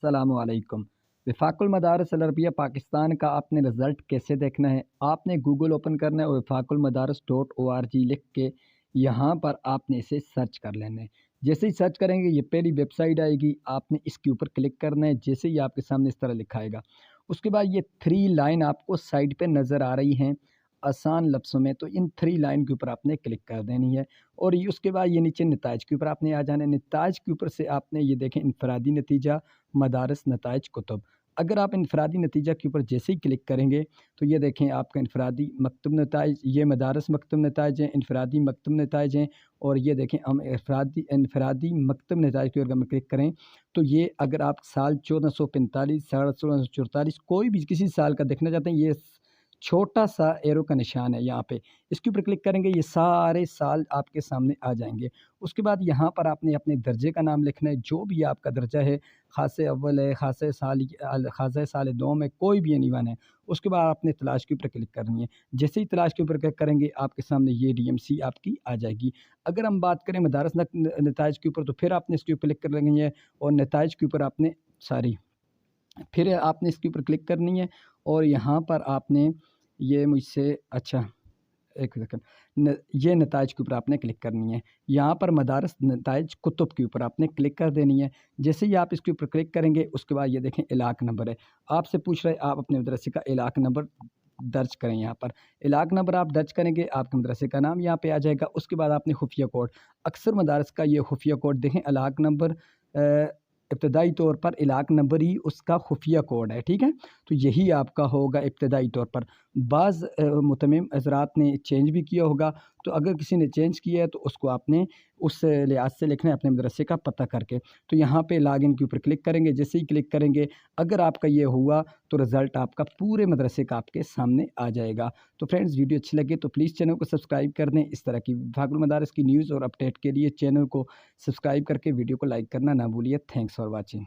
السلام علیکم۔ وفاق المدارس العربیہ پاکستان کا آپ نے رزلٹ کیسے دیکھنا ہے؟ آپ نے گوگل اوپن کرنا ہے اور وفاقالمدارس.org لکھ کے یہاں پر آپ نے اسے سرچ کر لینا ہے۔ جیسے ہی سرچ کریں گے یہ پہلی ویب سائٹ آئے گی، آپ نے اس کے اوپر کلک کرنا ہے۔ جیسے ہی آپ کے سامنے اس طرح لکھا آئے گا، اس کے بعد یہ 3 لائن آپ کو سائٹ پہ نظر آ رہی ہیں آسان لفظوں میں، تو ان 3 لائن کے اوپر آپ نے کلک کر دینی ہے اور اس کے بعد یہ نیچے نتائج کے اوپر آپ نے آ جانا ہے۔ نتائج کے اوپر سے آپ نے یہ دیکھیں انفرادی نتیجہ مدارس نتائج کتب۔ اگر آپ انفرادی نتیجہ کے اوپر جیسے ہی کلک کریں گے تو یہ دیکھیں آپ کا انفرادی مکتب نتائج، یہ مدارس مکتب نتائج ہیں، انفرادی مکتب نتائج ہیں، اور یہ دیکھیں ہم انفرادی مکتب نتائج کے اوپر ہم کلک کریں تو یہ اگر آپ سال 1445 1644 کوئی بھی کسی سال کا دیکھنا چاہتے ہیں، یہ چھوٹا سا ایرو کا نشان ہے یہاں پہ، اس کے اوپر کلک کریں گے یہ سارے سال آپ کے سامنے آ جائیں گے۔ اس کے بعد یہاں پر آپ نے اپنے درجے کا نام لکھنا ہے، جو بھی آپ کا درجہ ہے، خاصے اول ہے، خاصے سال دوم ہے، کوئی بھی اینی ون ہے۔ اس کے بعد آپ نے تلاش کے اوپر کلک کرنی ہے۔ جیسے ہی تلاش کے اوپر کلک کریں گے آپ کے سامنے یہ ڈی ایم سی آپ کی آ جائے گی۔ اگر ہم بات کریں مدارس نتائج کے اوپر تو پھر آپ نے اس کے اوپر کلک کر لینی ہے اور نتائج کے اوپر آپ نے پھر آپ نے اس کے اوپر کلک کرنی ہے اور یہاں پر آپ نے یہ مجھ سے ایک سیکنڈ، یہ نتائج کے اوپر آپ نے کلک کرنی ہے۔ یہاں پر مدارس نتائج کتب کے اوپر آپ نے کلک کر دینی ہے۔ جیسے ہی آپ اس کے اوپر کلک کریں گے اس کے بعد یہ دیکھیں علاقہ نمبر ہے، آپ سے پوچھ رہے آپ اپنے مدرسے کا علاقہ نمبر درج کریں۔ یہاں پر علاقہ نمبر آپ درج کریں گے، آپ کے مدرسے کا نام یہاں پہ آ جائے گا۔ اس کے بعد آپ نے خفیہ کوڈ، اکثر مدارس کا یہ خفیہ کوڈ دیکھیں، علاقہ نمبر ابتدائی طور پر علاقہ نمبر ہی اس کا خفیہ کوڈ ہے، ٹھیک ہے، تو یہی آپ کا ہوگا ابتدائی طور پر۔ بعض متمم حضرات نے چینج بھی کیا ہوگا، تو اگر کسی نے چینج کیا ہے تو اس کو آپ نے اس لحاظ سے لکھنا ہے اپنے مدرسے کا پتہ کر کے۔ تو یہاں پہ لاگ ان کے اوپر کلک کریں گے، جیسے ہی کلک کریں گے اگر آپ کا یہ ہوا تو رزلٹ آپ کا پورے مدرسے کا آپ کے سامنے آ جائے گا۔ تو فرینڈز ویڈیو اچھی لگے تو پلیز چینل کو سبسکرائب کر دیں۔ اس طرح کی وفاق المدارس کی نیوز اور اپڈیٹ کے لیے چینل کو سبسکرائب کر کے ویڈیو کو لائک کرنا نہ بھولیے۔ Thanks for watching.